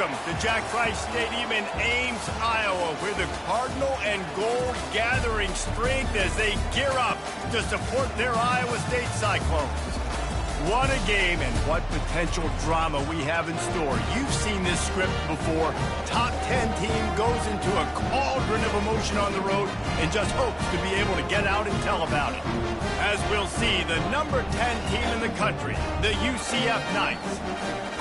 Welcome to Jack Trice Stadium in Ames, Iowa, where the Cardinal and Gold gathering strength as they gear up to support their Iowa State Cyclones. What a game and what potential drama we have in store. You've seen this script before. Top 10 team goes into a cauldron of emotion on the road and just hopes to be able to get out and tell about it. As we'll see, the number 10 team in the country, the UCF Knights,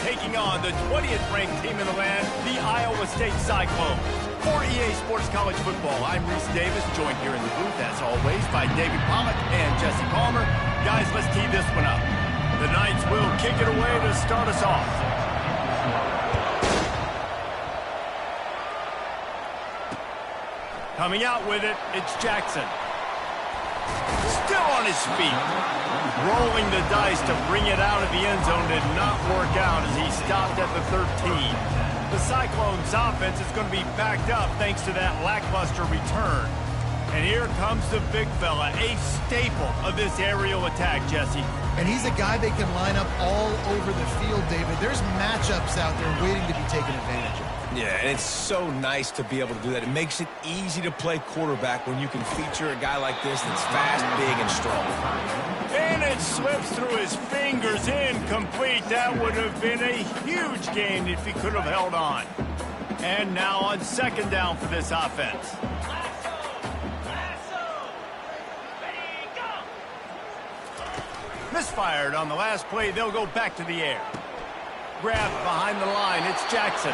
taking on the 20th ranked team in the land, the Iowa State Cyclones. For EA Sports College Football, I'm Reese Davis, joined here in the booth, as always, by David Pollack and Jesse Palmer. Guys, let's tee this one up. The Knights will kick it away to start us off. Coming out with it, it's Jackson. Still on his feet. Rolling the dice to bring it out of the end zone did not work out as he stopped at the 13. The Cyclones' offense is going to be backed up thanks to that lackluster return. And here comes the big fella, a staple of this aerial attack, Jesse. And he's a guy they can line up all over the field, David. There's matchups out there waiting to be taken advantage of. Yeah, and it's so nice to be able to do that. It makes it easy to play quarterback when you can feature a guy like this that's fast, big, and strong. And it slips through his fingers, incomplete. That would have been a huge gain if he could have held on. And now on second down for this offense. Misfired on the last play. They'll go back to the air. Grabbed behind the line. It's Jackson.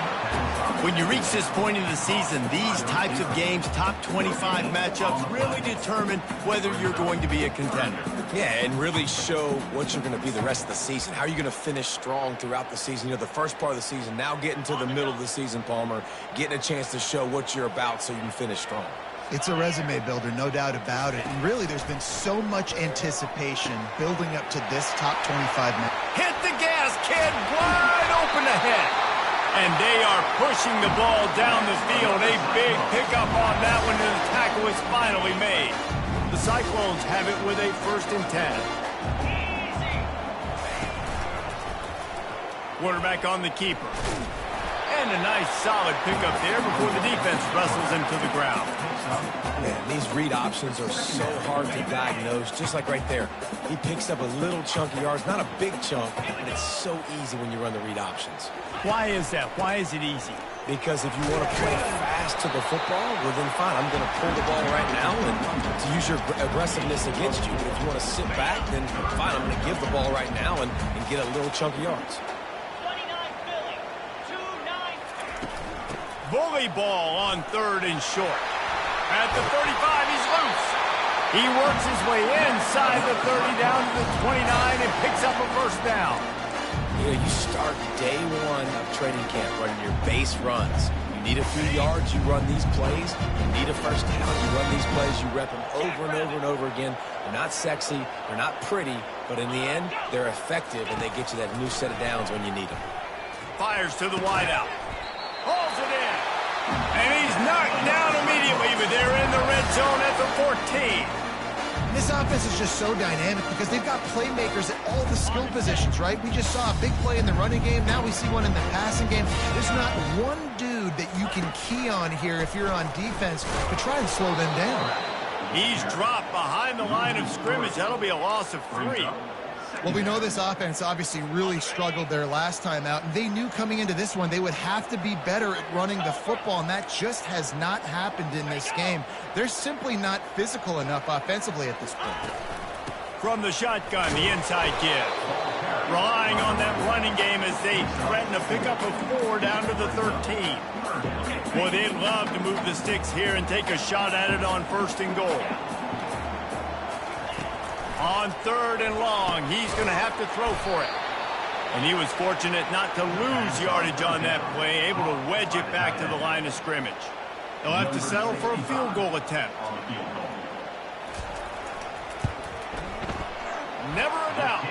When you reach this point in the season, these types of games, top 25 matchups, really determine whether you're going to be a contender. Yeah, and really show what you're going to be the rest of the season. How are you going to finish strong throughout the season? You know, the first part of the season, now getting to the middle of the season, Palmer, getting a chance to show what you're about so you can finish strong. It's a resume builder, no doubt about it. And really, there's been so much anticipation building up to this top 25 minutes. Hit the gas, kid. Wide open ahead. And they are pushing the ball down the field. A big pickup on that one, and the tackle is finally made. The Cyclones have it with a 1st and 10. Quarterback on the keeper. And a nice solid pickup there before the defense wrestles him to the ground. Man, these read options are so hard to diagnose, just like right there. He picks up a little chunk of yards, not a big chunk, but it's so easy when you run the read options. Why is that? Why is it easy? Because if you want to play fast to the football, well then fine, I'm going to pull the ball right now and to use your aggressiveness against you. But if you want to sit back, then fine, I'm going to give the ball right now and get a little chunk of yards. Bully ball on 3rd and short. At the 35, he's loose. He works his way inside the 30 down to the 29 and picks up a 1st down. You know, you start day one of training camp running your base runs. You need a few yards, you run these plays. You need a 1st down, you run these plays. You rep them over and over and over again. They're not sexy, they're not pretty, but in the end, they're effective, and they get you that new set of downs when you need them. Fires to the wideout. Hauls it in. And he's knocked down immediately, but they're in the red zone at the 14. This offense is just so dynamic because they've got playmakers at all the skill positions, right? We just saw a big play in the running game. Now we see one in the passing game. There's not one dude that you can key on here if you're on defense to try and slow them down. He's dropped behind the line of scrimmage. That'll be a loss of 3. Well, we know this offense obviously really struggled their last time out, and they knew coming into this one they would have to be better at running the football, and that just has not happened in this game. They're simply not physical enough offensively at this point. From the shotgun, the inside give. Relying on that running game as they threaten a pickup of 4 down to the 13. Boy, they'd love to move the sticks here and take a shot at it on 1st and goal. On 3rd and long, he's going to have to throw for it. And he was fortunate not to lose yardage on that play, able to wedge it back to the line of scrimmage. They'll have to settle for a field goal attempt. Never a doubt.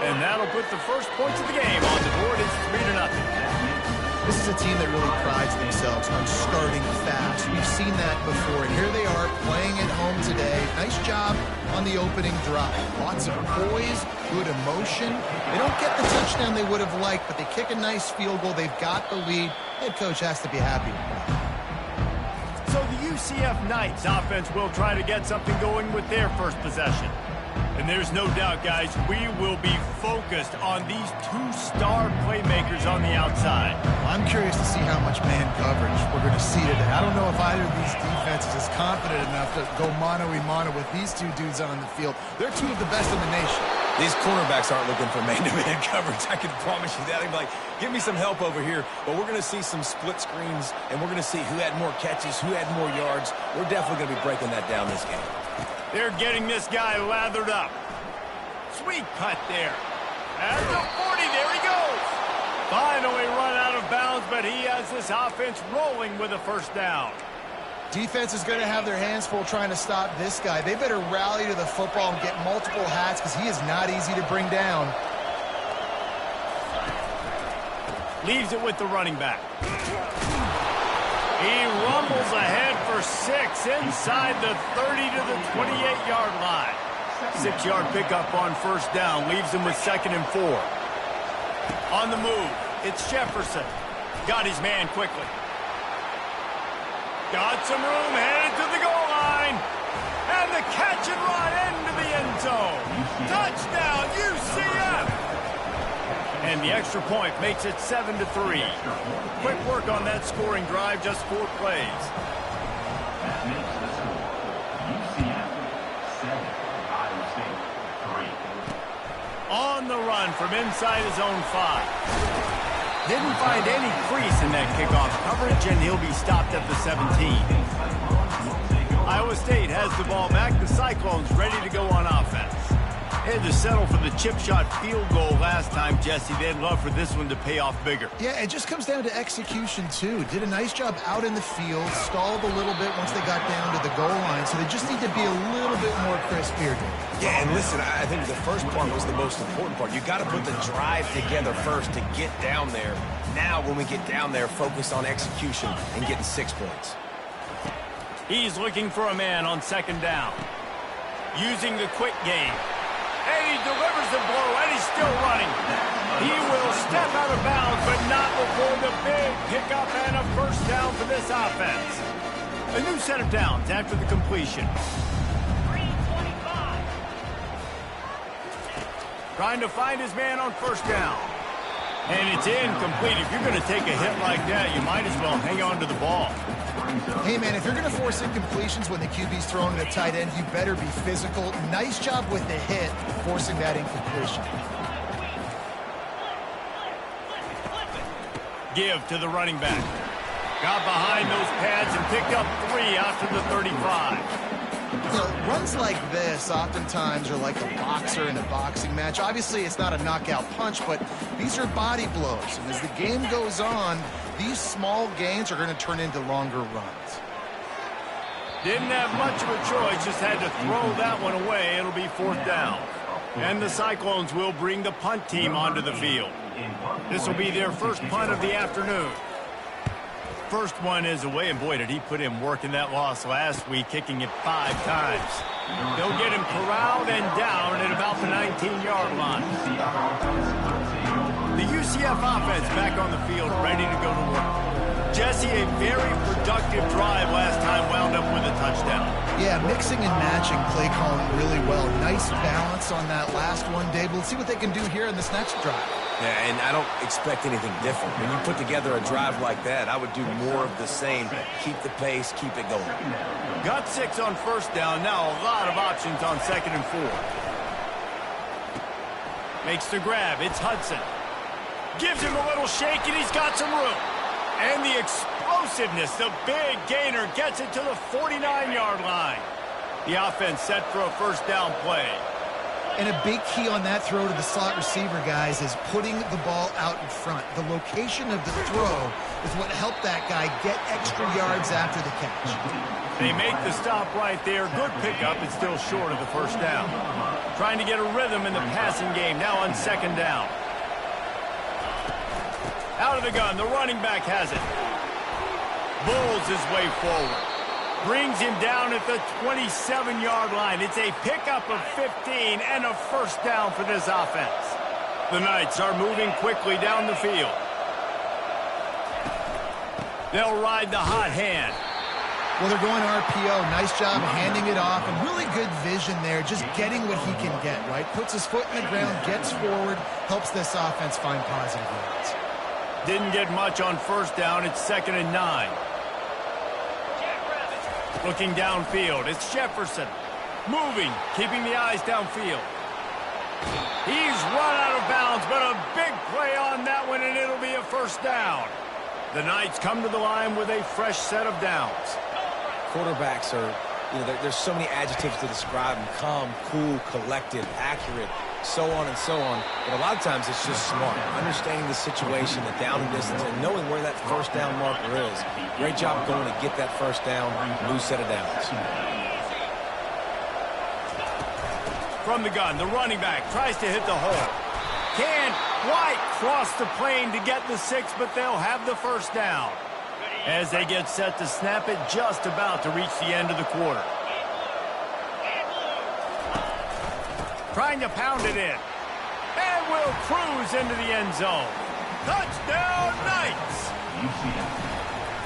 And that'll put the first points of the game on the board. It's 3-0. This is a team that really prides themselves on starting fast. We've seen that before, and here they are playing at home today. Nice job on the opening drive. Lots of poise, good emotion. They don't get the touchdown they would have liked, but they kick a nice field goal. They've got the lead. Head coach has to be happy. So the UCF Knights offense will try to get something going with their first possession. And there's no doubt, guys, we will be focused on these two star playmakers on the outside. I'm curious to see how much man coverage we're going to see today. I don't know if either of these defenses is confident enough to go mano-a-mano with these two dudes on the field. They're two of the best in the nation. These cornerbacks aren't looking for man-to-man coverage. I can promise you that. They're like, give me some help over here. But we're going to see some split screens, and we're going to see who had more catches, who had more yards. We're definitely going to be breaking that down this game. They're getting this guy lathered up. Sweet cut there. At the 40, there he goes. Finally run out of bounds, but he has this offense rolling with a first down. Defense is going to have their hands full trying to stop this guy. They better rally to the football and get multiple hats because he is not easy to bring down. Leaves it with the running back. He rumbles ahead for 6 inside the 30 to the 28-yard line. 6-yard pickup on first down. Leaves him with 2nd and 4. On the move, it's Jefferson. Got his man quickly. Got some room, headed to the goal line. And the catch and run into the end zone. Touchdown, UCF! And the extra point makes it 7-3. Quick work on that scoring drive, just 4 plays. That makes the score UCF 7, Iowa State 3. On the run from inside his own 5. Didn't find any crease in that kickoff coverage, and he'll be stopped at the 17. Iowa State has the ball back. The Cyclones ready to go on offense. Had to settle for the chip shot field goal last time, Jesse. They'd love for this one to pay off bigger. Yeah, it just comes down to execution, too. Did a nice job out in the field, stalled a little bit once they got down to the goal line, so they just need to be a little bit more crisp here. Yeah, and listen, I think the first part was the most important part. You got to put the drive together first to get down there. Now, when we get down there, focus on execution and getting 6 points. He's looking for a man on 2nd down. Using the quick game. And he delivers the blow, and he's still running. He will step out of bounds, but not before the big pickup and a first down for this offense. A new set of downs after the completion. 325. Trying to find his man on first down. And it's incomplete. If you're going to take a hit like that, you might as well hang on to the ball. Hey, man, if you're going to force incompletions when the QB's throwing at a tight end, you better be physical. Nice job with the hit, forcing that incompletion. Give to the running back. Got behind those pads and picked up 3 out to the 35. You know, runs like this oftentimes are like a boxer in a boxing match. Obviously, it's not a knockout punch, but these are body blows. And as the game goes on, these small gains are going to turn into longer runs. Didn't have much of a choice, just had to throw that one away. It'll be 4th down. And the Cyclones will bring the punt team onto the field. This will be their first punt of the afternoon. First one is away, and boy, did he put in work in that loss last week, kicking it 5 times. They'll get him corralled and down at about the 19-yard line. The UCF offense back on the field, ready to go to work. Jesse, a very productive drive last time, wound up with a touchdown. Yeah, mixing and matching play calling really well. Nice balance on that last one, Dave. Let's see what they can do here in this next drive. Yeah, and I don't expect anything different. When you put together a drive like that, I would do more of the same. Keep the pace, keep it going. Got 6 on first down. Now a lot of options on 2nd and 4. Makes the grab. It's Hudson. Gives him a little shake, and he's got some room. And the explosiveness, the big gainer, gets it to the 49-yard line. The offense set for a first down play. And a big key on that throw to the slot receiver, guys, is putting the ball out in front. The location of the throw is what helped that guy get extra yards after the catch. They make the stop right there. Good pickup. It's still short of the first down. Trying to get a rhythm in the passing game. Now on 2nd down. Out of the gun, the running back has it. Bulls his way forward. Brings him down at the 27-yard line. It's a pickup of 15 and a first down for this offense. The Knights are moving quickly down the field. They'll ride the hot hand. Well, they're going RPO. Nice job handing it off, and really good vision there, just getting what he can get, right? Puts his foot in the ground, gets forward, helps this offense find positive yards. Didn't get much on first down. It's 2nd and 9. Looking downfield, it's Jefferson. Moving, keeping the eyes downfield. He's run out of bounds, but a big play on that one, and it'll be a first down. The Knights come to the line with a fresh set of downs. Quarterbacks are, there's so many adjectives to describe them. Calm, cool, collected, accurate, so on and so on. But a lot of times it's just smart. Understanding the situation, the down and distance, and knowing where that first down marker is. Great job going to get that first down, new set of downs. From the gun, the running back tries to hit the hole. Can't quite cross the plane to get the 6, but they'll have the first down. As they get set to snap it, just about to reach the end of the quarter. Trying to pound it in. And will cruise into the end zone. Touchdown, Knights!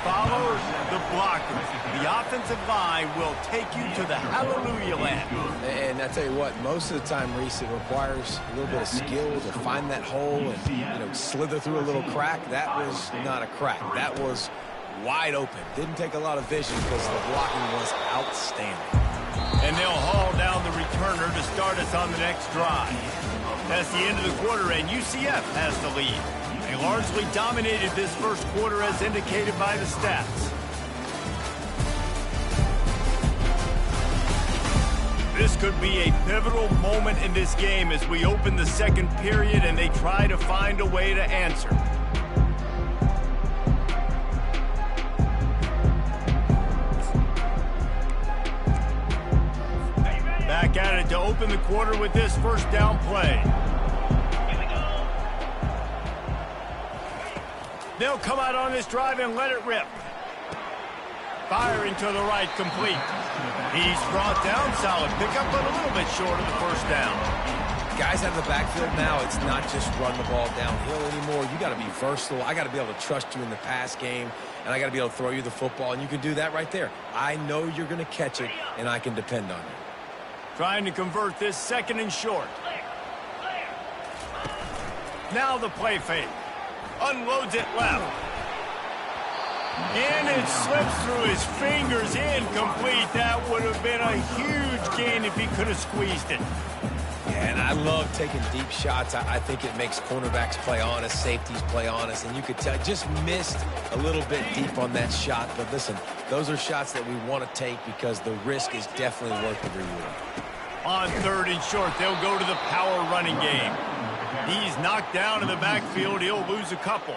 Follow the blockers. The offensive line will take you to the hallelujah land. And I tell you what, most of the time, Reese, it requires a little bit of skill to find that hole and slither through a little crack. That was not a crack. That was wide open. Didn't take a lot of vision because the blocking was outstanding. And they'll haul down the returner to start us on the next drive. That's the end of the quarter, and UCF has the lead. They largely dominated this first quarter as indicated by the stats. This could be a pivotal moment in this game as we open the second period and they try to find a way to answer. Back at it to open the quarter with this first down play. They'll come out on this drive and let it rip. Firing to the right, complete. He's brought down, solid pickup, but a little bit short of the first down. Guys out of the backfield now, it's not just run the ball downhill anymore. You got to be versatile. I got to be able to trust you in the pass game, and I got to be able to throw you the football, and you can do that right there. I know you're going to catch it, and I can depend on you. Trying to convert this 2nd and short. Now the play fake. Unloads it left. And it slips through his fingers, incomplete. That would have been a huge gain if he could have squeezed it. Yeah, and I love taking deep shots. I think it makes cornerbacks play honest, safeties play honest, and you could tell just missed a little bit deep on that shot. But listen, those are shots that we want to take because the risk is definitely worth the reward. On 3rd and short, they'll go to the power running game. He's knocked down in the backfield. He'll lose a couple.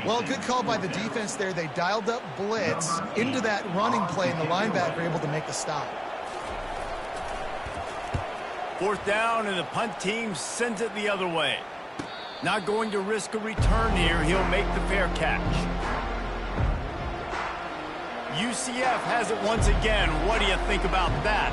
Well, good call by the defense there. They dialed up blitz into that running play, and the linebacker able to make the stop. 4th down, and the punt team sends it the other way. Not going to risk a return here. He'll make the fair catch. UCF has it once again. What do you think about that?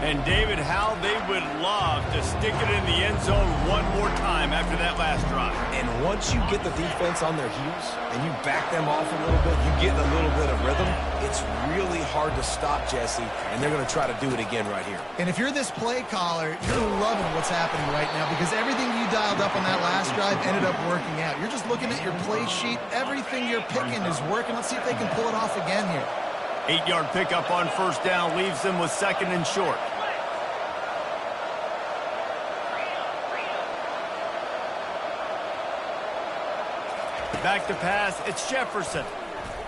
And, David, how they would love to stick it in the end zone one more time after that last drive. And once you get the defense on their heels and you back them off a little bit, you get a little bit of rhythm, it's really hard to stop, Jesse, and they're going to try to do it again right here. And if you're this play caller, you're loving what's happening right now because everything you dialed up on that last drive ended up working out. You're just looking at your play sheet. Everything you're picking is working. Let's see if they can pull it off again here. 8-yard pickup on first down leaves them with 2nd and short. Back to pass, it's Jefferson.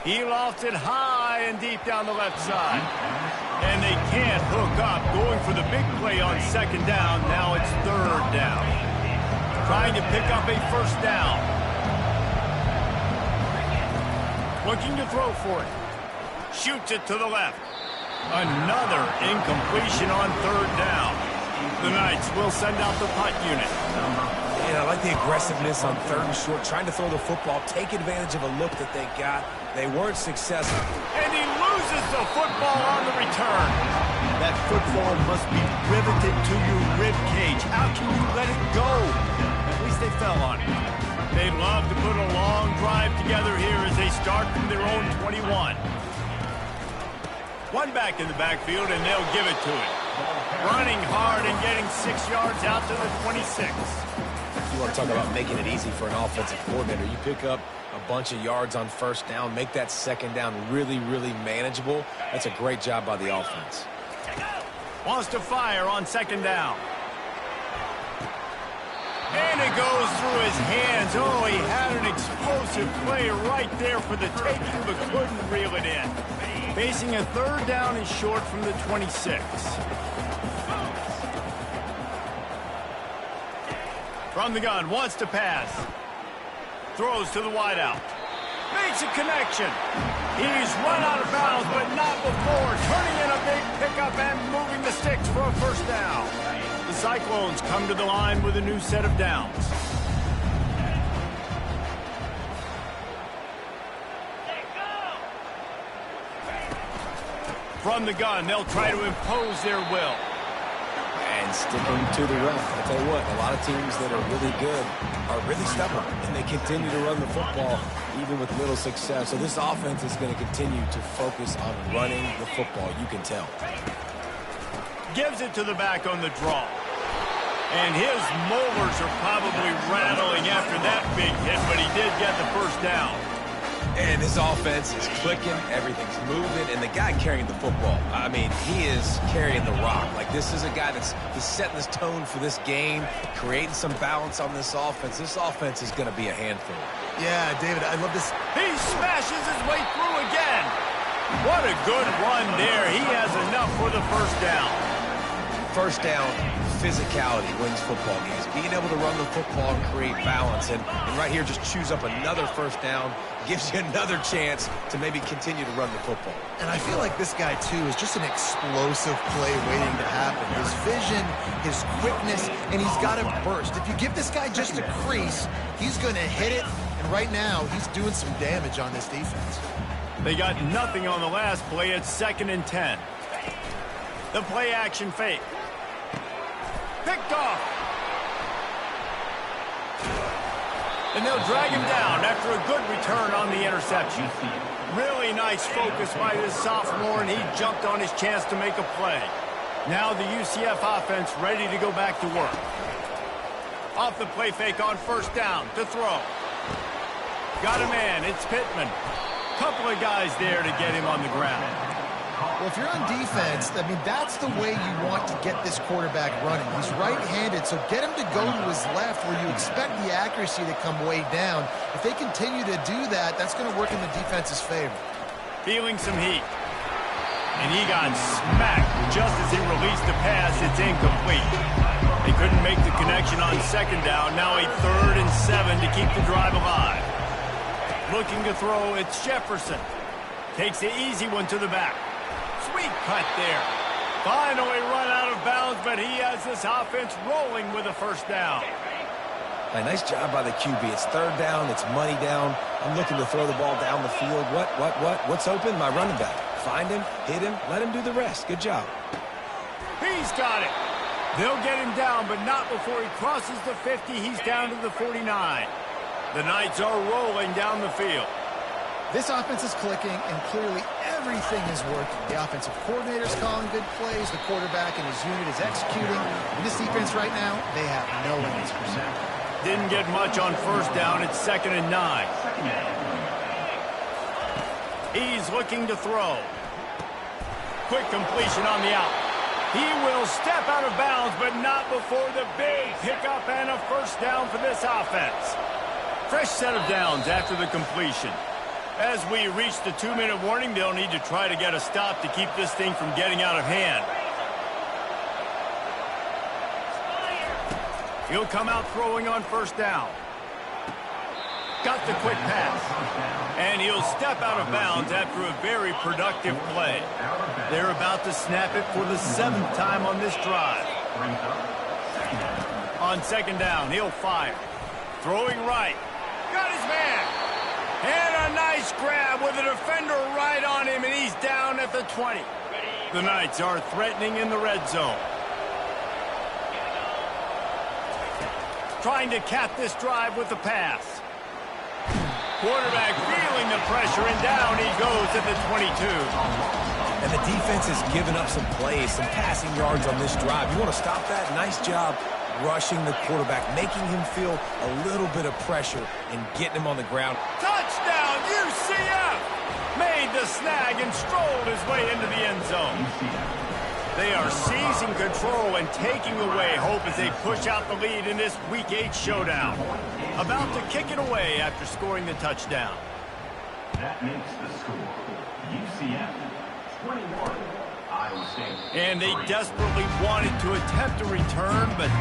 He lofts it high and deep down the left side. And they can't hook up. Going for the big play on 2nd down. Now it's 3rd down. Trying to pick up a first down. Looking to throw for it. Shoots it to the left. Another incompletion on 3rd down. The Knights will send out the punt unit. And I like the aggressiveness on 3rd and short, trying to throw the football, take advantage of a look that they got. They weren't successful. And he loses the football on the return. That football must be riveted to your rib cage. How can you let it go? At least they fell on it. They'd love to put a long drive together here as they start from their own 21. One back in the backfield, and they'll give it to it. Running hard and getting 6 yards out to the 26. You want to talk about making it easy for an offensive coordinator. You pick up a bunch of yards on 1st down, make that 2nd down really, really manageable. That's a great job by the offense. Wants to fire on 2nd down. And it goes through his hands. Oh, he had an explosive play right there for the taking, but couldn't reel it in. Facing a 3rd down and short from the 26. From the gun, wants to pass. Throws to the wideout. Makes a connection. He's run out of bounds, but not before. Turning in a big pickup and moving the sticks for a 1st down. The Cyclones come to the line with a new set of downs. From the gun, they'll try to impose their will. And sticking to the run. I'll tell you what, a lot of teams that are really good are really stubborn, and they continue to run the football even with little success. So this offense is going to continue to focus on running the football, you can tell. Gives it to the back on the draw. And his molars are probably rattling after that big hit, but he did get the 1st down. And this offense is clicking, everything's moving, and the guy carrying the football, I mean, he is carrying the rock. Like, this is a guy that's setting this tone for this game, creating some balance on this offense. This offense is going to be a handful. Yeah, David, I love this. He smashes his way through again. What a good run there. He has enough for the 1st down. 1st down, physicality wins football games. Being able to run the football and create balance. And right here, just choose up another 1st down, gives you another chance to maybe continue to run the football. And I feel like this guy, too, is just an explosive play waiting to happen. His vision, his quickness, and he's got a burst. If you give this guy just a crease, he's going to hit it. And right now, he's doing some damage on this defense. They got nothing on the last play. It's 2nd and 10. The play action fake. Picked off. And they'll drag him down after a good return on the interception. Really nice focus by this sophomore, and he jumped on his chance to make a play. Now the UCF offense ready to go back to work. Off the play fake on 1st down to throw. Got a man, it's Pittman. Couple of guys there to get him on the ground. Well, if you're on defense, I mean, that's the way you want to get this quarterback running. He's right-handed, so get him to go to his left where you expect the accuracy to come way down. If they continue to do that, that's going to work in the defense's favor. Feeling some heat. And he got smacked just as he released the pass. It's incomplete. They couldn't make the connection on 2nd down. Now a 3rd and 7 to keep the drive alive. Looking to throw, it's Jefferson. Takes the easy one to the back. Sweet cut there. Finally run out of bounds, but he has this offense rolling with a 1st down. A nice job by the QB. It's 3rd down. It's money down. I'm looking to throw the ball down the field. What's open? My running back. Find him, hit him, let him do the rest. Good job. He's got it. They'll get him down, but not before he crosses the 50. He's down to the 49. The Knights are rolling down the field. This offense is clicking, and clearly everything is working. The offensive coordinator's calling good plays. The quarterback and his unit is executing. And this defense right now, they have no answers. Didn't get much on 1st down. It's 2nd and 9. He's looking to throw. Quick completion on the out. He will step out of bounds, but not before the big pickup and a 1st down for this offense. Fresh set of downs after the completion. As we reach the 2-minute warning, they'll need to try to get a stop to keep this thing from getting out of hand. He'll come out throwing on 1st down. Got the quick pass. And he'll step out of bounds after a very productive play. They're about to snap it for the 7th time on this drive. On On second down, he'll fire. Throwing right. Got his man. And a nice grab with a defender right on him, and he's down at the 20. The Knights are threatening in the red zone. Trying to cap this drive with the pass. Quarterback feeling the pressure, and down he goes at the 22. And the defense has given up some plays, some passing yards on this drive. You want to stop that? Nice job rushing the quarterback, making him feel a little bit of pressure and getting him on the ground. Touchdown, UCF! Made the snag and strolled his way into the end zone. They are seizing control and taking away hope as they push out the lead in this Week 8 showdown. About to kick it away after scoring the touchdown. That makes the score UCF 21, Iowa State. And they desperately wanted to attempt a return, but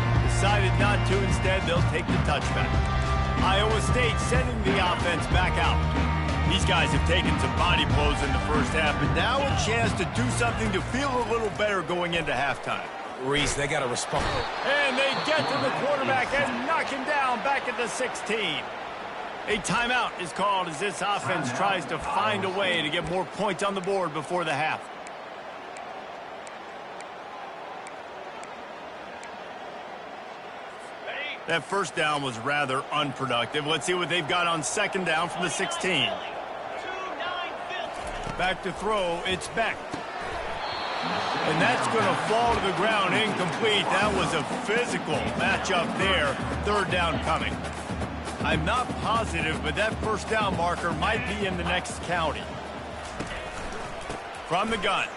decided not to. Instead, they'll take the touchback. Iowa State sending the offense back out. These guys have taken some body blows in the first half, but now a chance to do something to feel a little better going into halftime. Reese, they got to respond. And they get to the quarterback and knock him down back at the 16. A timeout is called as this offense tries to find a way to get more points on the board before the half. That first down was rather unproductive. Let's see what they've got on second down from the 16. Back to throw, it's Beck. And that's going to fall to the ground incomplete. That was a physical matchup there. Third down coming. I'm not positive, but that first down marker might be in the next county. From the gun,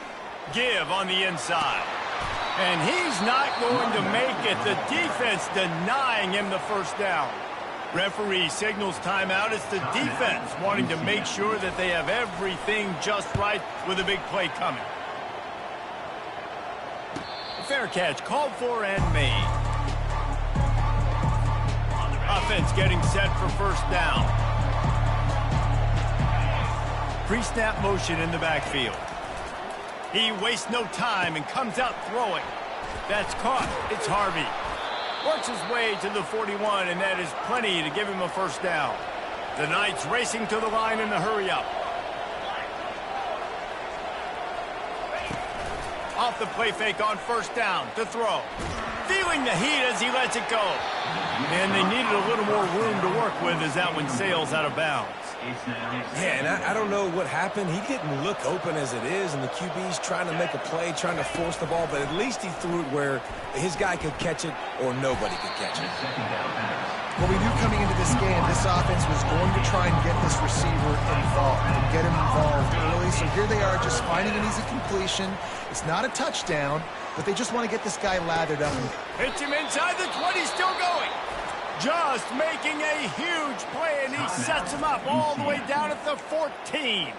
give on the inside. And he's not going to make it. The defense denying him the first down. Referee signals timeout. It's the defense wanting to make sure that they have everything just right with a big play coming. Fair catch called for and made. Offense getting set for first down. Pre-snap motion in the backfield. He wastes no time and comes out throwing. That's caught. It's Harvey. Works his way to the 41, and that is plenty to give him a first down. The Knights racing to the line in the hurry-up. Off the play fake on first down to throw. Feeling the heat as he lets it go. And they needed a little more room to work with as that one sails out of bounds. Yeah, and I don't know what happened. He didn't look open as it is, and the QB's trying to make a play, trying to force the ball, but at least he threw it where his guy could catch it or nobody could catch it. Well, we knew coming into this game, this offense was going to try and get this receiver involved and get him involved early. So here they are just finding an easy completion. It's not a touchdown, but they just want to get this guy lathered up. Hits him inside the 20, still going. Just making a huge play, and he sets him up all the way down at the 14.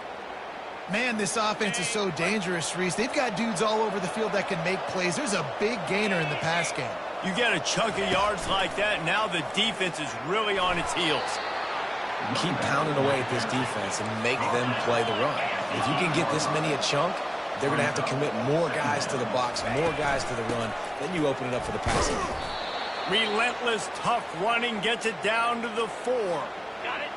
Man, this offense is so dangerous, Reese. They've got dudes all over the field that can make plays. There's a big gainer in the pass game. You get a chunk of yards like that, now the defense is really on its heels. Keep pounding away at this defense and make them play the run. If you can get this many a chunk, they're going to have to commit more guys to the box, more guys to the run. Then you open it up for the passing game. Relentless, tough running gets it down to the 4.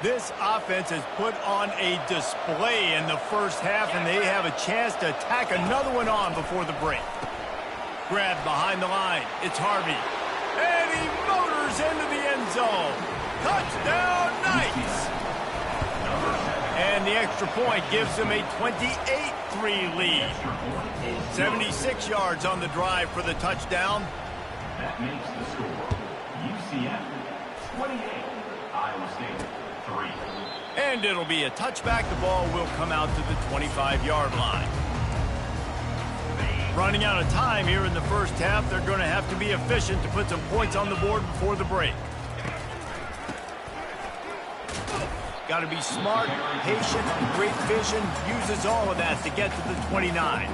This offense has put on a display in the first half, and they have a chance to tack another one on before the break. Grabbed behind the line. It's Harvey. And he motors into the end zone. Touchdown, Knights! And the extra point gives them a 28-3 lead. 76 yards on the drive for the touchdown. That makes the score UCF 28, Iowa State 3. And it'll be a touchback. The ball will come out to the 25-yard line. Running out of time here in the first half. They're going to have to be efficient to put some points on the board before the break. Got to be smart, patient, great vision. Uses all of that to get to the 29.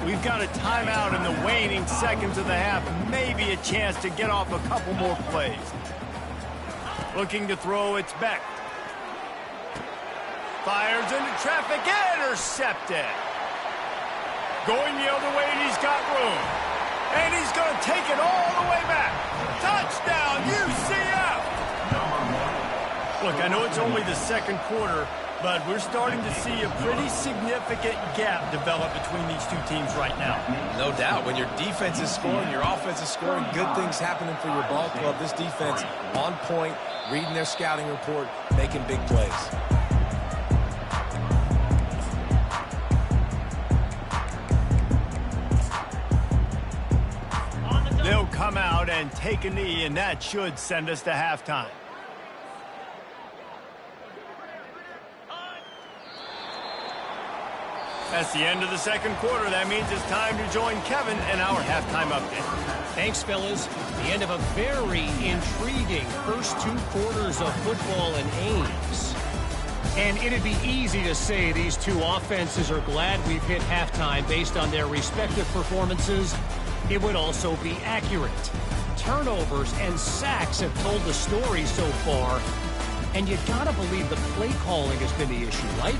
We've got a timeout in the waning seconds of the half. Maybe a chance to get off a couple more plays. Looking to throw, it's Beck. Fires into traffic, intercepted. Going the other way, and he's got room. And he's going to take it all the way back. Touchdown, Look, I know it's only the second quarter, but we're starting to see a pretty significant gap develop between these two teams right now. No doubt. When your defense is scoring, your offense is scoring, good things happening for your ball club. This defense on point, reading their scouting report, making big plays. They'll come out and take a knee, and that should send us to halftime. That's the end of the second quarter. That means it's time to join Kevin in our halftime update. Thanks, fellas. The end of a very intriguing first two quarters of football in Ames. And it'd be easy to say these two offenses are glad we've hit halftime based on their respective performances. It would also be accurate. Turnovers and sacks have told the story so far. And you gotta believe the play calling has been the issue, right?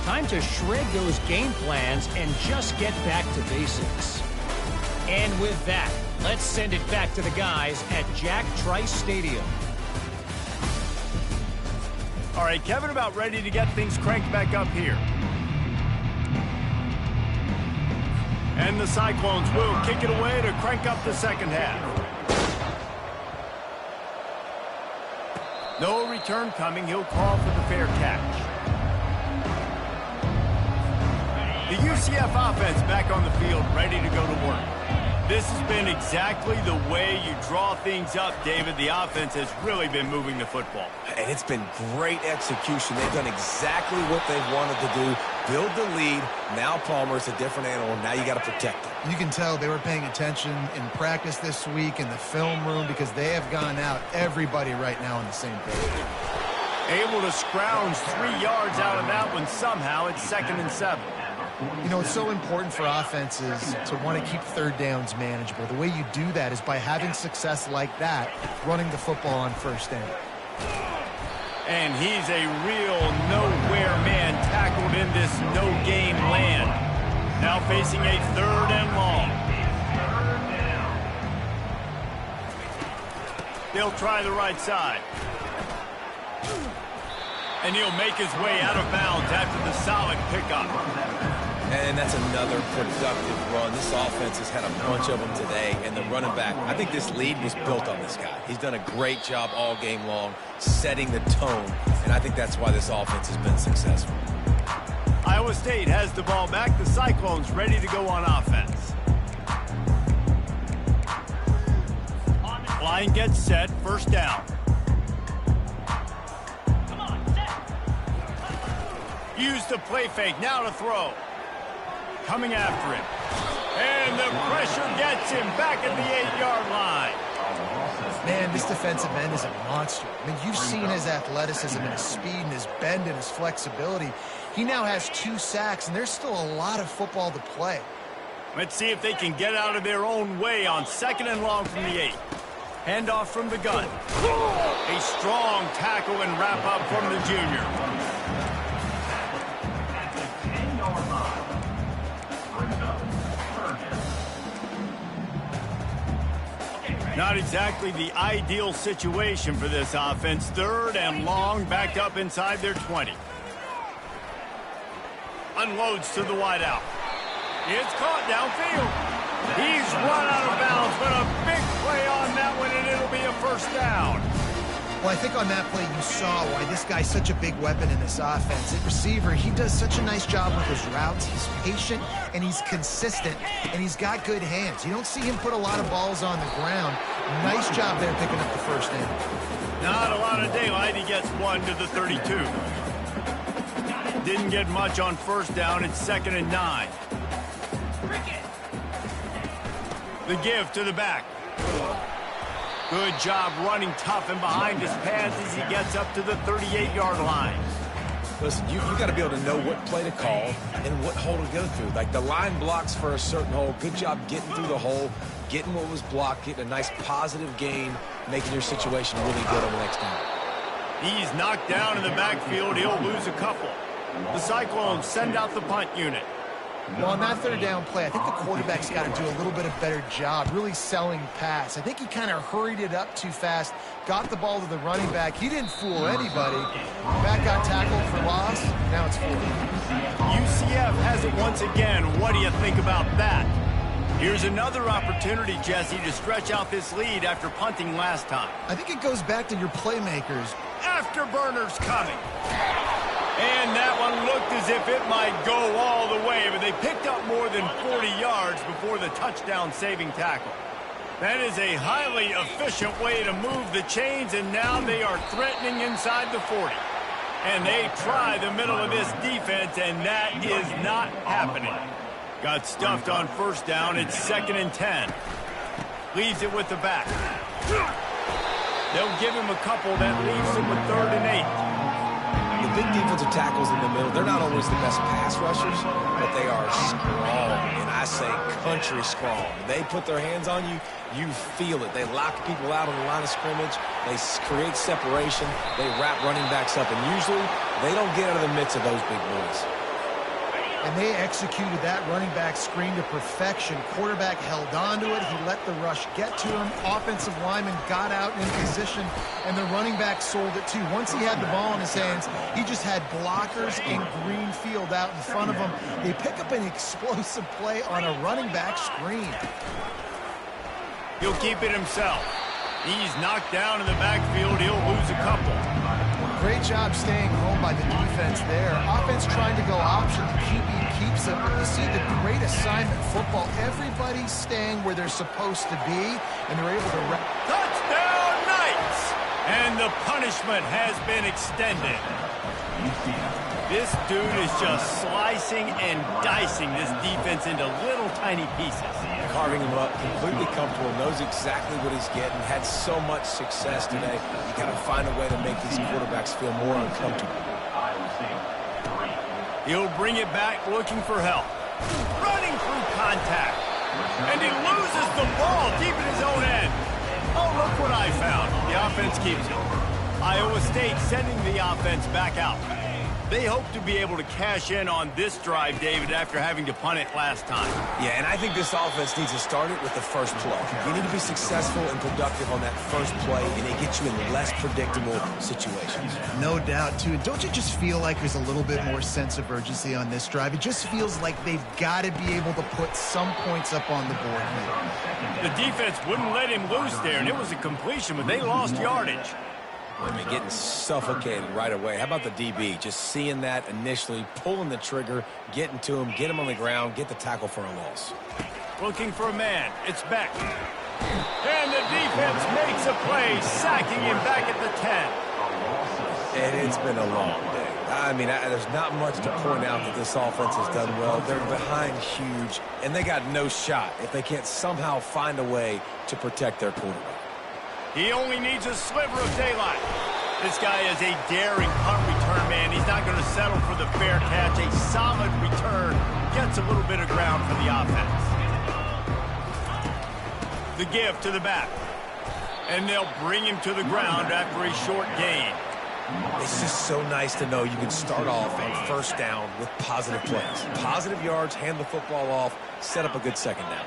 Time to shred those game plans and just get back to basics. And with that, let's send it back to the guys at Jack Trice Stadium. All right, Kevin, about ready to get things cranked back up here. And the Cyclones will kick it away to crank up the second half. No return coming. He'll call for the fair catch. The UCF offense back on the field, ready to go to work. This has been exactly the way you draw things up, David. The offense has really been moving the football. And it's been great execution. They've done exactly what they've wanted to do. Build the lead. Now Palmer's a different animal. Now you got to protect it. You can tell they were paying attention in practice this week in the film room because they have gone out, everybody right now on the same page. Able to scrounge 3 yards out of that one somehow. It's 2nd and 7. You know, it's so important for offenses to want to keep third downs manageable. The way you do that is by having success like that, running the football on first down. And he's a real nowhere man tackled in this no-gain land. Now facing a 3rd and long. They'll try the right side. And he'll make his way out of bounds after the solid pickup. And that's another productive run. This offense has had a bunch of them today, and the running back, I think this lead was built on this guy. He's done a great job all game long, setting the tone, and I think that's why this offense has been successful. Iowa State has the ball back. The Cyclones ready to go on offense. Line gets set, first down. Use the play fake, now to throw. Coming after him. And the pressure gets him back at the 8-yard line. Man, this defensive end is a monster. I mean, you've seen his athleticism and his speed and his bend and his flexibility. He now has 2 sacks, and there's still a lot of football to play. Let's see if they can get out of their own way on 2nd and long from the 8. Handoff from the gun. A strong tackle and wrap up from the junior. Not exactly the ideal situation for this offense. 3rd and long, backed up inside their 20. Unloads to the wideout. It's caught downfield. He's run out of bounds, but a big play on that one, and it'll be a first down. Well, I think on that play you saw why this guy's such a big weapon in this offense. At receiver, he does such a nice job with his routes. He's patient, and he's consistent, and he's got good hands. You don't see him put a lot of balls on the ground. Nice job there picking up the first down. Not a lot of daylight. He gets 1 to the 32. Didn't get much on first down. It's 2nd and 9. The give to the back. Good job running tough and behind his pads as he gets up to the 38-yard line. Listen, you got to be able to know what play to call and what hole to go through. Like the line blocks for a certain hole. Good job getting through the hole, getting what was blocked, getting a nice positive gain, making your situation really good on the next down. He's knocked down in the backfield. He'll lose a couple. The Cyclones send out the punt unit. Well, on that third down play, I think the quarterback's got to do a little bit of better job really selling pass. I think he kind of hurried it up too fast, got the ball to the running back. He didn't fool anybody. Back got tackled for loss. Now it's 40. UCF has it once again. What do you think about that? Here's another opportunity, Jesse, to stretch out this lead after punting last time. I think it goes back to your playmakers. Afterburners coming. And that one looked as if it might go all the way, but they picked up more than 40 yards before the touchdown-saving tackle. That is a highly efficient way to move the chains, and now they are threatening inside the 40. And they try the middle of this defense, and that is not happening. Got stuffed on first down. It's 2nd and 10. Leaves it with the back. They'll give him a couple. That leaves him with 3rd and 8. The big defensive tackles in the middle, they're not always the best pass rushers, but they are strong, and I say country strong. They put their hands on you, you feel it. They lock people out on the line of scrimmage. They create separation. They wrap running backs up, and usually they don't get out of the midst of those big boys. And they executed that running back screen to perfection. Quarterback held on to it. He let the rush get to him. Offensive lineman got out in position, and the running back sold it too. Once he had the ball in his hands, he just had blockers in green field out in front of him. They pick up an explosive play on a running back screen. He'll keep it himself. He's knocked down in the backfield. He'll lose a couple. Great job staying home by the defense there. Offense trying to go option. The QB keeps it. But you see the great assignment football. Everybody's staying where they're supposed to be, and they're able to... Touchdown, Knights! And the punishment has been extended. This dude is just slicing and dicing this defense into little tiny pieces. Carving him up, completely comfortable, knows exactly what he's getting, had so much success today. You got to find a way to make these quarterbacks feel more uncomfortable. He'll bring it back looking for help. Running through contact. And he loses the ball deep in his own end. Oh, look what I found. The offense keeps it. Iowa State sending the offense back out. They hope to be able to cash in on this drive, David, after having to punt it last time. Yeah, and I think this offense needs to start it with the first play. You need to be successful and productive on that first play, and it gets you in less predictable situations. No doubt, too. Don't you just feel like there's a little bit more sense of urgency on this drive? It just feels like they've got to be able to put some points up on the board here. The defense wouldn't let him loose there, and it was a completion, but they lost yardage. I mean, getting suffocated right away. How about the DB? Just seeing that initially, pulling the trigger, getting to him, get him on the ground, get the tackle for a loss. Looking for a man. It's Beck. And the defense makes a play, sacking him back at the 10. And it's been a long day. I mean, there's not much to point out that this offense has done well. They're behind huge, and they got no shot if they can't somehow find a way to protect their quarterback. He only needs a sliver of daylight. This guy is a daring punt return man. He's not going to settle for the fair catch. A solid return gets a little bit of ground for the offense. The give to the back. And they'll bring him to the ground after a short gain. It's just so nice to know you can start off on first down with positive plays. Positive yards, hand the football off, set up a good second down.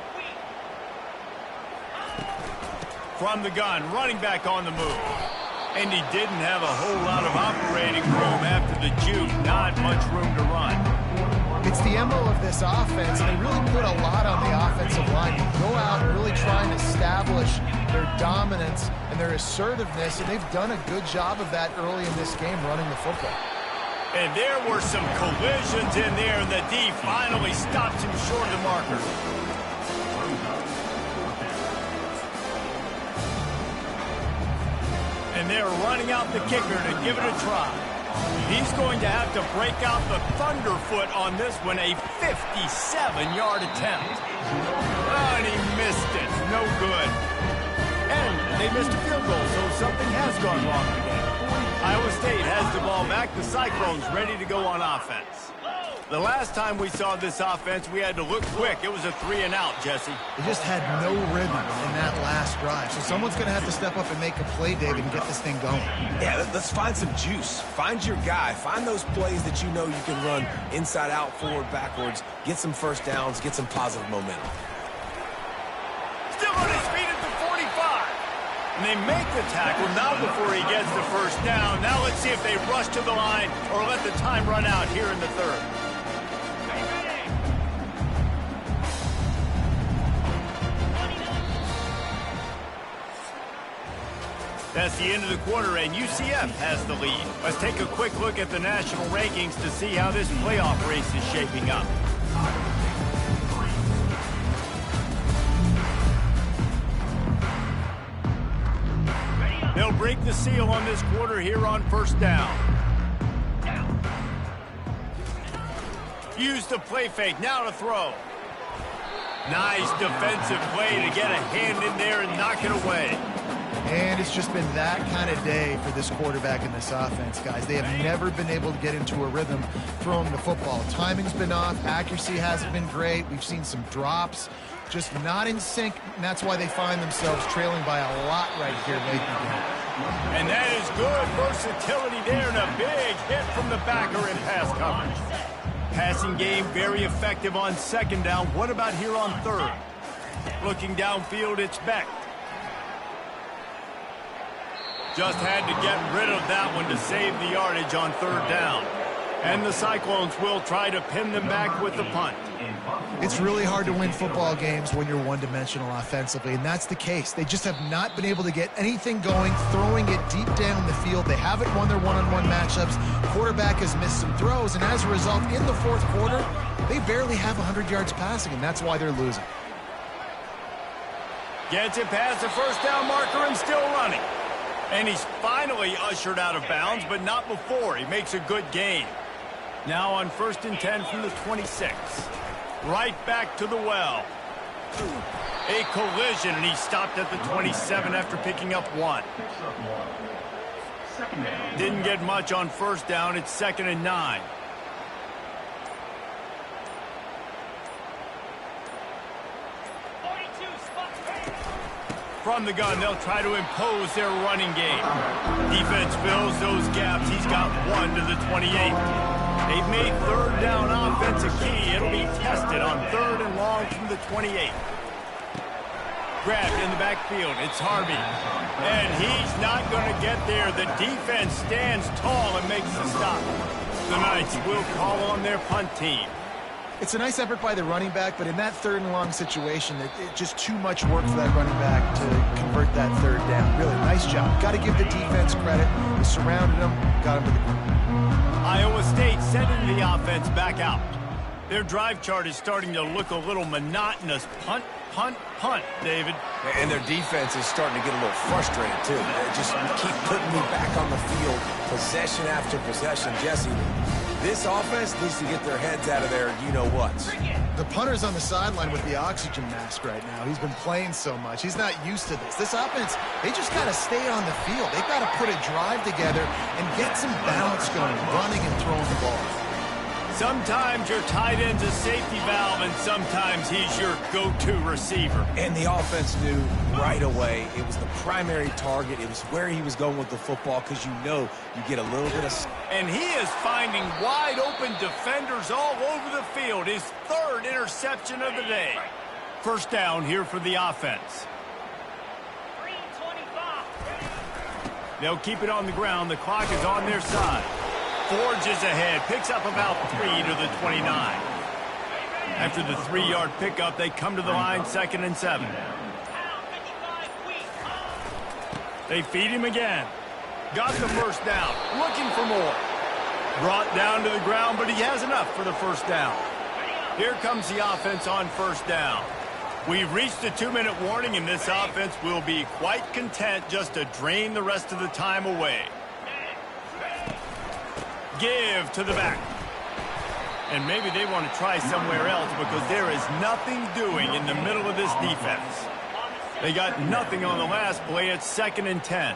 From the gun, running back on the move. And he didn't have a whole lot of operating room after the juke. Not much room to run. It's the MO of this offense, and they really put a lot on the offensive line. You go out and really try and establish their dominance and their assertiveness, and they've done a good job of that early in this game, running the football. And there were some collisions in there, and the D finally stops him short of the marker. And they're running out the kicker to give it a try. He's going to have to break out the thunderfoot on this one, a 57-yard attempt. Oh, and he missed it. No good. And they missed a field goal, so something has gone wrong today. Iowa State has the ball back. The Cyclones ready to go on offense. The last time we saw this offense, we had to look quick. It was a 3-and-out, Jesse. They just had no rhythm in that last drive. So someone's going to have to step up and make a play, David, and get this thing going. Yeah, let's find some juice. Find your guy. Find those plays that you know you can run inside out, forward, backwards. Get some first downs. Get some positive momentum. Still on his feet at the 45. And they make the tackle now before he gets the first down. Now let's see if they rush to the line or let the time run out here in the third. That's the end of the quarter, and UCF has the lead. Let's take a quick look at the national rankings to see how this playoff race is shaping up. They'll break the seal on this quarter here on first down. Use the play fake, now to throw. Nice defensive play to get a hand in there and knock it away. And it's just been that kind of day for this quarterback in this offense, guys. They have never been able to get into a rhythm throwing the football. Timing's been off. Accuracy hasn't been great. We've seen some drops. Just not in sync, and that's why they find themselves trailing by a lot right here late in the game. And that is good versatility there, and a big hit from the backer in pass coverage. Passing game very effective on second down. What about here on third? Looking downfield, it's Beck. Just had to get rid of that one to save the yardage on third down. And the Cyclones will try to pin them back with the punt. It's really hard to win football games when you're one-dimensional offensively, and that's the case. They just have not been able to get anything going, throwing it deep down the field. They haven't won their one-on-one matchups. Quarterback has missed some throws, and as a result, in the fourth quarter, they barely have 100 yards passing, and that's why they're losing. Gets it past the first down marker and still running. And he's finally ushered out of bounds, but not before. He makes a good gain. Now on 1st and 10 from the 26. Right back to the well. A collision, and he stopped at the 27 after picking up one. Didn't get much on first down. It's 2nd and 9. From the gun, they'll try to impose their running game. Defense fills those gaps. He's got one to the 28. They've made third down offense a key. It'll be tested on 3rd and long from the 28. Grabbed in the backfield. It's Harvey. And he's not going to get there. The defense stands tall and makes the stop. The Knights will call on their punt team. It's a nice effort by the running back, but in that 3rd and long situation, it's just too much work for that running back to convert that 3rd down. Really, nice job. Got to give the defense credit. They surrounded him, got him to the ground. Iowa State sending the offense back out. Their drive chart is starting to look a little monotonous. Punt, punt, punt, David. And their defense is starting to get a little frustrated, too. They just keep putting me back on the field, possession after possession. Jesse, this offense needs to get their heads out of their you-know-whats. The punter's on the sideline with the oxygen mask right now. He's been playing so much. He's not used to this. This offense, they just got to stay on the field. They've got to put a drive together and get some balance going, running and throwing the ball. Sometimes your tight end's a safety valve, and sometimes he's your go-to receiver. And the offense knew right away it was the primary target. It was where he was going with the football because you know you get a little bit of... And he is finding wide-open defenders all over the field. His 3rd interception of the day. First down here for the offense. They'll keep it on the ground. The clock is on their side. Forges ahead, picks up about 3 to the 29. After the 3-yard pickup, they come to the line, 2nd and 7. They feed him again. Got the first down, looking for more. Brought down to the ground, but he has enough for the first down. Here comes the offense on first down. We've reached a 2-minute warning, and this offense will be quite content just to drain the rest of the time away. Give to the back. And maybe they want to try somewhere else because there is nothing doing in the middle of this defense. They got nothing on the last play. It's 2nd and 10.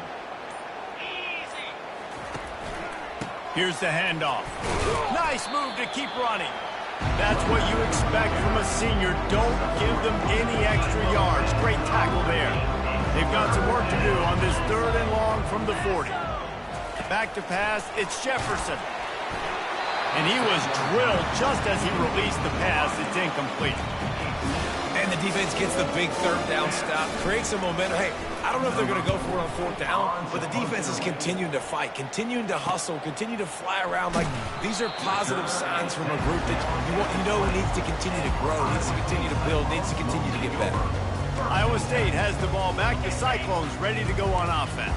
Here's the handoff. Nice move to keep running. That's what you expect from a senior. Don't give them any extra yards. Great tackle there. They've got some work to do on this 3rd and long from the 40. Back to pass, it's Jefferson. And he was drilled just as he released the pass. It's incomplete. And the defense gets the big 3rd down stop, creates some momentum. Hey, I don't know if they're going to go for it on 4th down, but the defense is continuing to fight, continuing to hustle, continue to fly around. Like, these are positive signs from a group that you know needs to continue to grow, needs to continue to build, needs to continue to get better. Iowa State has the ball back. The Cyclones ready to go on offense.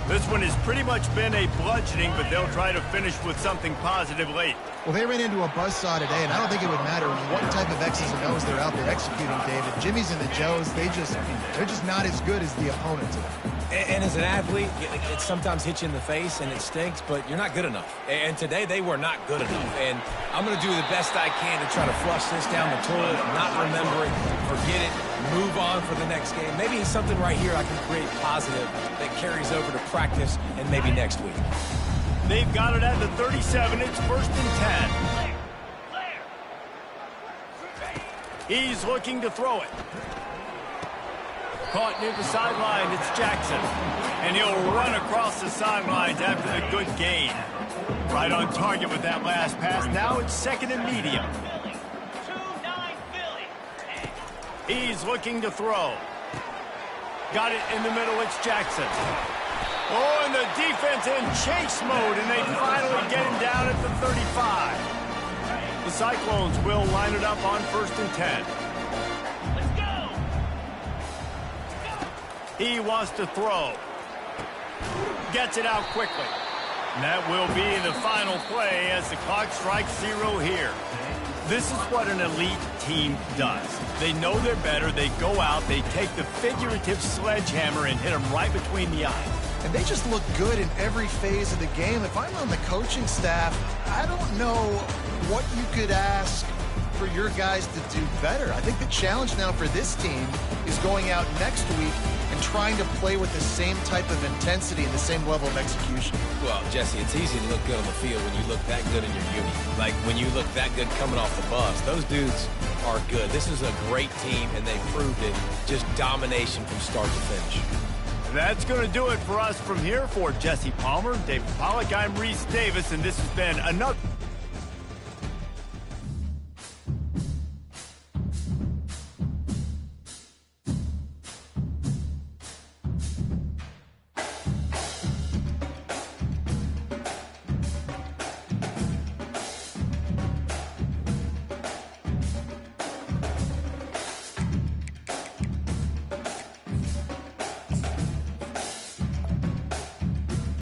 This one has pretty much been a bludgeoning, but they'll try to finish with something positive late. Well, they ran into a buzzsaw today, and I don't think it would matter what type of X's and O's they're out there executing, David. Jimmy's and the Joes, they're just not as good as the opponent to them. And as an athlete, it sometimes hits you in the face, and it stinks, but you're not good enough. And today, they were not good enough. And I'm going to do the best I can to try to flush this down the toilet, not remember it, forget it, move on for the next game. Maybe it's something right here I can create positive that carries over to practice and maybe next week. They've got it at the 37. It's 1st and 10. He's looking to throw it. Caught near the sideline. It's Jackson. And he'll run across the sidelines after the good gain. Right on target with that last pass. Now it's 2nd and medium. He's looking to throw. Got it in the middle. It's Jackson. Oh, and the defense in chase mode, and they finally get him down at the 35. The Cyclones will line it up on 1st and 10. Let's go. He wants to throw. Gets it out quickly. And that will be the final play as the clock strikes 0 here. This is what an elite team does. They know they're better. They go out. They take the figurative sledgehammer and hit them right between the eyes. And they just look good in every phase of the game. If I'm on the coaching staff, I don't know what you could ask for your guys to do better. I think the challenge now for this team is going out next week and trying to play with the same type of intensity and the same level of execution. Well, Jesse, it's easy to look good on the field when you look that good in your uni. Like when you look that good coming off the bus. Those dudes are good. This is a great team, and they proved it. Just domination from start to finish. That's going to do it for us from here. For Jesse Palmer, David Pollack, I'm Reese Davis, and this has been another...